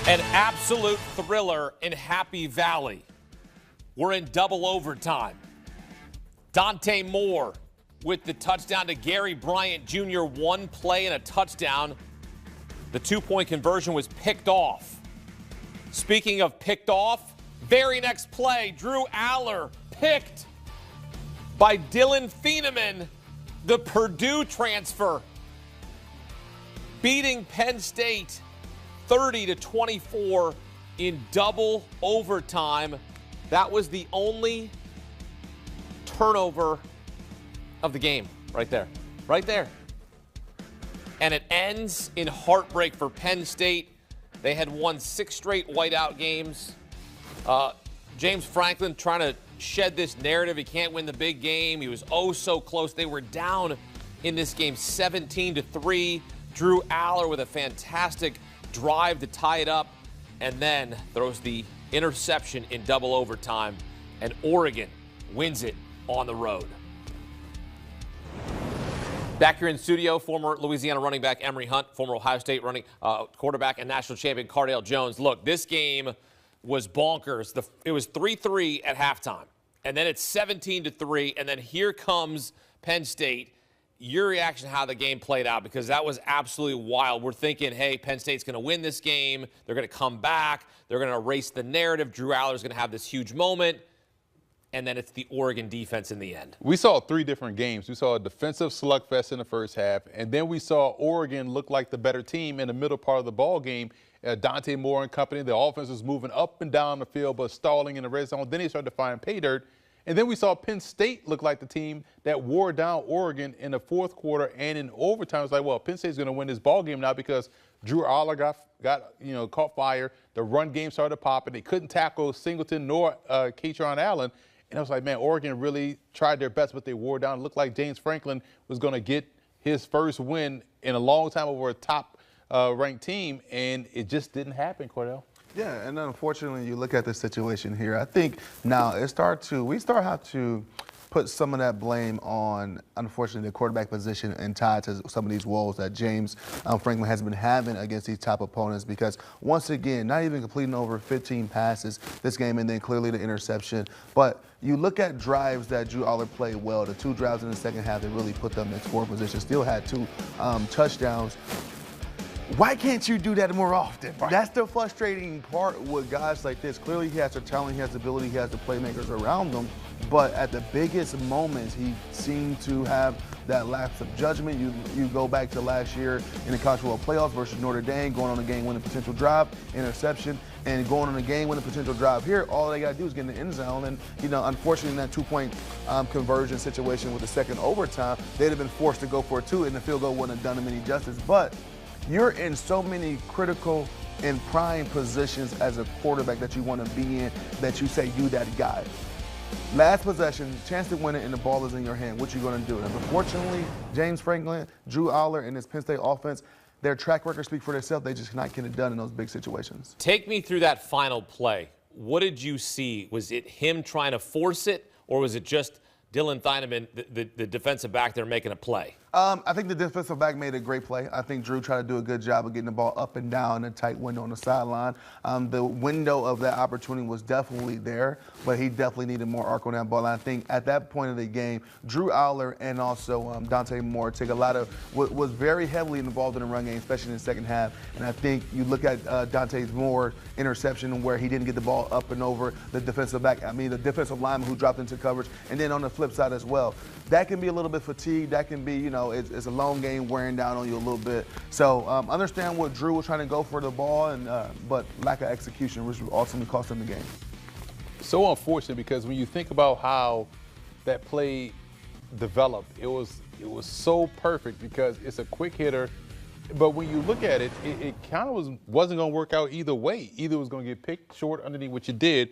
An absolute thriller in Happy Valley. We're in double overtime. Dante Moore with the touchdown to Gary Bryant Jr. One play and a touchdown. The two-point conversion was picked off. Speaking of picked off, very next play, Drew Aller picked by Dylan Thieneman, the Purdue transfer, beating Penn State 30-24 in double overtime. That was the only turnover of the game right there. Right there. And it ends in heartbreak for Penn State. They had won 6 straight whiteout games. James Franklin trying to shed this narrative. He can't win the big game. He was oh so close. They were down in this game 17-3. Drew Aller with a fantastic drive to tie it up, and then throws the interception in double overtime, and Oregon wins it on the road. Back here in studio, former Louisiana running back Emory Hunt, former Ohio State running quarterback and national champion Cardale Jones. Look, this game was bonkers. It was 3-3 at halftime, and then it's 17-3, and then here comes Penn State. Your reaction to how the game played out, because that was absolutely wild. We're thinking, hey, Penn State's going to win this game. They're going to come back. They're going to erase the narrative. Drew Aller's going to have this huge moment. And then it's the Oregon defense in the end. We saw 3 different games. We saw a defensive slugfest in the first half, and then we saw Oregon look like the better team in the middle part of the ball game. Dante Moore and company, the offense was moving up and down the field but stalling in the red zone. Then they started to find pay dirt. And then we saw Penn State look like the team that wore down Oregon in the fourth quarter and in overtime. It's like, well, Penn State's going to win this ball game now because Drew Aller got caught fire. The run game started popping. They couldn't tackle Singleton nor Kaytron Allen. And I was like, man, Oregon really tried their best, but they wore down. It looked like James Franklin was going to get his first win in a long time over a top-ranked team, and it just didn't happen, Cordell. Yeah, and unfortunately, you look at the situation here. I think now we start have to put some of that blame on, unfortunately, the quarterback position and tied to some of these woes that James Franklin has been having against these top opponents, because once again, not even completing over 15 passes this game, and then clearly the interception. But you look at drives that Drew Aller played well. The 2 drives in the second half that really put them in scoring position. Still had 2 touchdowns. Why can't you do that more often? Right. That's the frustrating part with guys like this. Clearly, he has the talent, he has the ability, he has the playmakers around him. But at the biggest moments, he seemed to have that lapse of judgment. You go back to last year in the college football playoffs versus Notre Dame, going on a game-winning potential drive, interception, and going on a game-winning potential drive here. All they got to do is get in the end zone. And, unfortunately, in that 2-point conversion situation with the second overtime, they'd have been forced to go for a 2, and the field goal wouldn't have done them any justice. But you're in so many critical and prime positions as a quarterback that you want to be in, that you say you that guy. Last possession, chance to win it, and the ball is in your hand. What you going to do? And unfortunately, James Franklin, Drew Aller, and this Penn State offense, their track record speak for themselves. They just cannot get it done in those big situations. Take me through that final play. What did you see? Was it him trying to force it, or was it just Dylan Thieneman, the defensive back there, making a play? I think the defensive back made a great play. I think Drew tried to do a good job of getting the ball up and down in a tight window on the sideline. The window of that opportunity was definitely there, but he definitely needed more arc on that ball. And I think at that point of the game, Drew Aller and also Dante Moore was very heavily involved in the run game, especially in the second half. And I think you look at Dante Moore interception where he didn't get the ball up and over the defensive lineman who dropped into coverage. And then on the flip side as well, that can be a little bit fatigued. That can be, it's a long game wearing down on you a little bit. So understand what Drew was trying to go for the ball, but lack of execution, which ultimately cost him the game. So unfortunate, because when you think about how that play developed, it was so perfect because it's a quick hitter. But when you look at it, it kind of wasn't going to work out either way. Either it was going to get picked short underneath, which it did,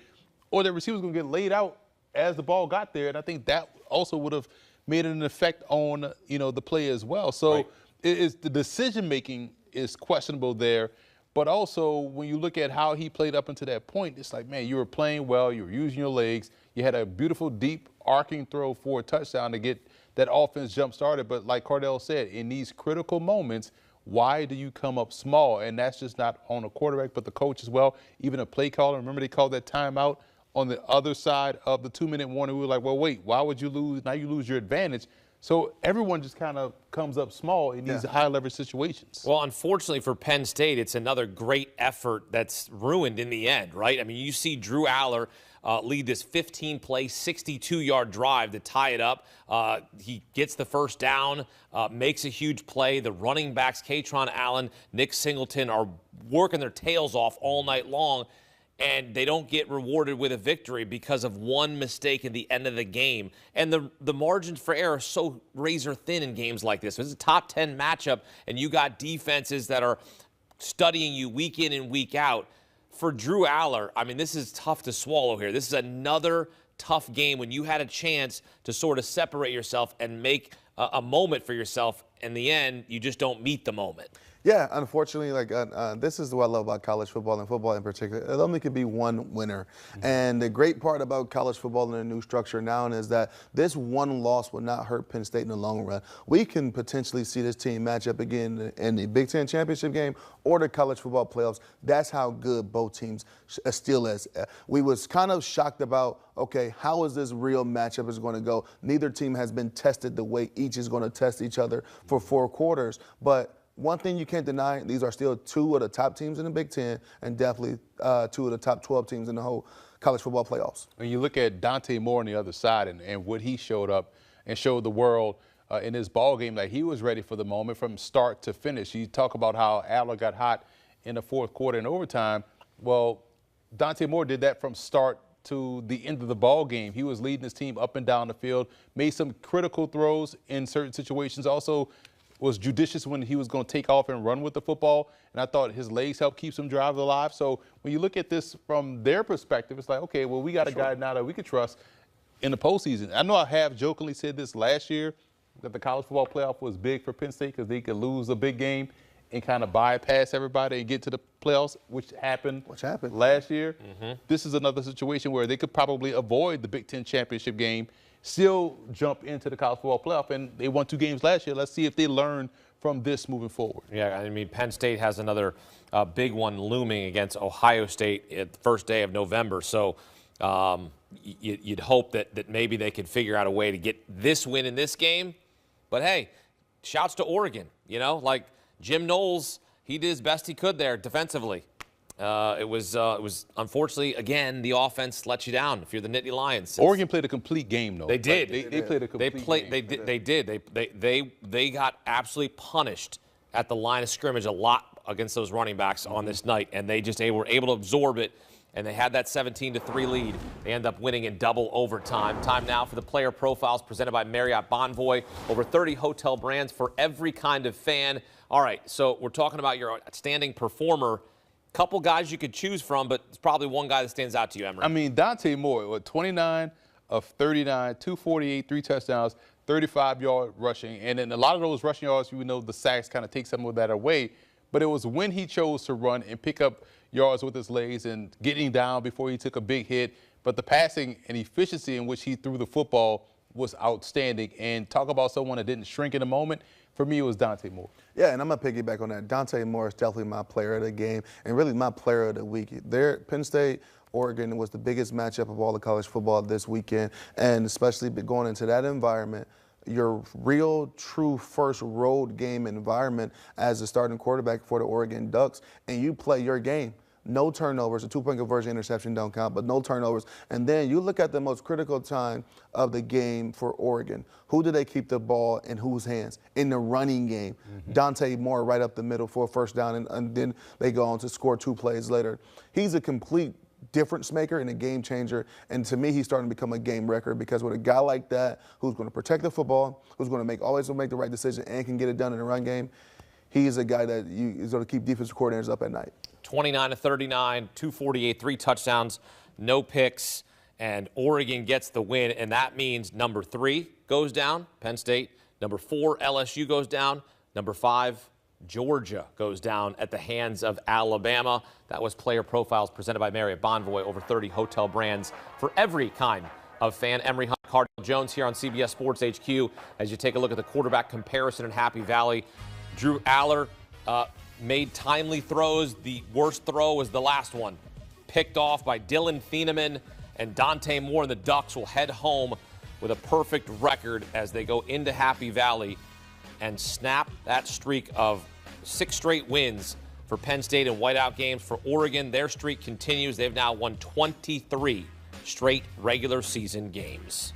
or the receiver was going to get laid out as the ball got there. And I think that also would have made an effect on, the play as well. So right. The decision-making is questionable there. But also, when you look at how he played up until that point, it's like, man, you were playing well. You were using your legs. You had a beautiful, deep, arcing throw for a touchdown to get that offense jump-started. But like Cardale said, in these critical moments, why do you come up small? And that's just not on the quarterback, but the coach as well, even a play caller. Remember they called that timeout on the other side of the 2-minute warning. We were like, well, wait, why would you lose? Now you lose your advantage. So everyone just kind of comes up small in these high leverage situations. Well, unfortunately for Penn State, it's another great effort that's ruined in the end, right? I mean, you see Drew Aller lead this 15-play, 62-yard drive to tie it up. He gets the first down, makes a huge play. The running backs, Katron Allen, Nick Singleton, are working their tails off all night long, and they don't get rewarded with a victory because of one mistake at the end of the game. And the margins for error are so razor thin in games like this. This is a top 10 matchup, and you got defenses that are studying you week in and week out. For Drew Aller, I mean, this is tough to swallow here. This is another tough game when you had a chance to sort of separate yourself and make a moment for yourself. In the end, you just don't meet the moment. Yeah, unfortunately, this is what I love about college football and football in particular. It only could be one winner. And the great part about college football and the new structure now is that this one loss will not hurt Penn State in the long run. We can potentially see this team match up again in the Big Ten championship game or the college football playoffs. That's how good both teams still is. We was kind of shocked about, okay, how is this real matchup is going to go? Neither team has been tested the way each is going to test each other for 4 quarters. But one thing you can't deny, these are still 2 of the top teams in the Big Ten and definitely 2 of the top 12 teams in the whole college football playoffs. When you look at Dante Moore on the other side and what he showed up and showed the world in his ball game, like he was ready for the moment from start to finish. You talk about how Aller got hot in the 4th quarter and overtime. Well, Dante Moore did that from start to the end of the ball game. He was leading his team up and down the field, made some critical throws in certain situations, also was judicious when he was going to take off and run with the football, and I thought his legs helped keep some drives alive. So when you look at this from their perspective, it's like, okay, well, we got a guy now that we could trust in the postseason. I know I have jokingly said this last year, that the college football playoff was big for Penn State because they could lose a big game and kind of bypass everybody and get to the playoffs, which happened last year. This is another situation where they could probably avoid the Big Ten championship game, still jump into the college football playoff, and they won 2 games last year. Let's see if they learn from this moving forward. Yeah, I mean, Penn State has another big one looming against Ohio State at the first day of November. So you'd hope that maybe they could figure out a way to get this win in this game. But, hey, shouts to Oregon. You know, like Jim Knowles, he did his best he could there defensively. It was unfortunately, again, the offense let you down if you're the Nittany Lions. Oregon played a complete game, though. They did. They played a complete game. They got absolutely punished at the line of scrimmage a lot against those running backs on this night, and they just were able to absorb it, and they had that 17-3 lead. They end up winning in double overtime. Time now for the player profiles presented by Marriott Bonvoy. Over 30 hotel brands for every kind of fan. All right, so we're talking about your outstanding performer. Couple guys you could choose from, but it's probably one guy that stands out to you, Emery. I mean, Dante Moore, 29 of 39, 248, 3 touchdowns, 35-yard rushing. And in a lot of those rushing yards, you know the sacks kind of take some of that away. But it was when he chose to run and pick up yards with his legs and getting down before he took a big hit. But the passing and efficiency in which he threw the football was outstanding. And talk about someone that didn't shrink in a moment. For me, it was Dante Moore. Yeah, and I'm going to piggyback on that. Dante Moore is definitely my player of the game and really my player of the week. There, Penn State, Oregon was the biggest matchup of all the college football this weekend, and especially going into that environment, your real, true first road game environment as a starting quarterback for the Oregon Ducks, and you play your game. No turnovers, a 2-point conversion interception don't count, but no turnovers. And then you look at the most critical time of the game for Oregon. Who do they keep the ball in whose hands? In the running game. Dante Moore right up the middle for a first down, and then they go on to score 2 plays later. He's a complete difference maker and a game changer, and to me, he's starting to become a game record because with a guy like that who's going to protect the football, who's going to always make the right decision and can get it done in the run game, he is a guy that is going to keep defensive coordinators up at night. 29 of 39, 248, 3 touchdowns, no picks, and Oregon gets the win, and that means number 3 goes down, Penn State. Number 4, LSU goes down. Number 5, Georgia goes down at the hands of Alabama. That was Player Profiles presented by Marriott Bonvoy, over 30 hotel brands for every kind of fan. Emery Hunt, Cardinal Jones here on CBS Sports HQ as you take a look at the quarterback comparison in Happy Valley. Drew Aller, made timely throws. The worst throw was the last one, picked off by Dylan Thieneman, and Dante Moore and the Ducks will head home with a perfect record as they go into Happy Valley and snap that streak of 6 straight wins for Penn State in whiteout games. For Oregon, their streak continues. They've now won 23 straight regular season games.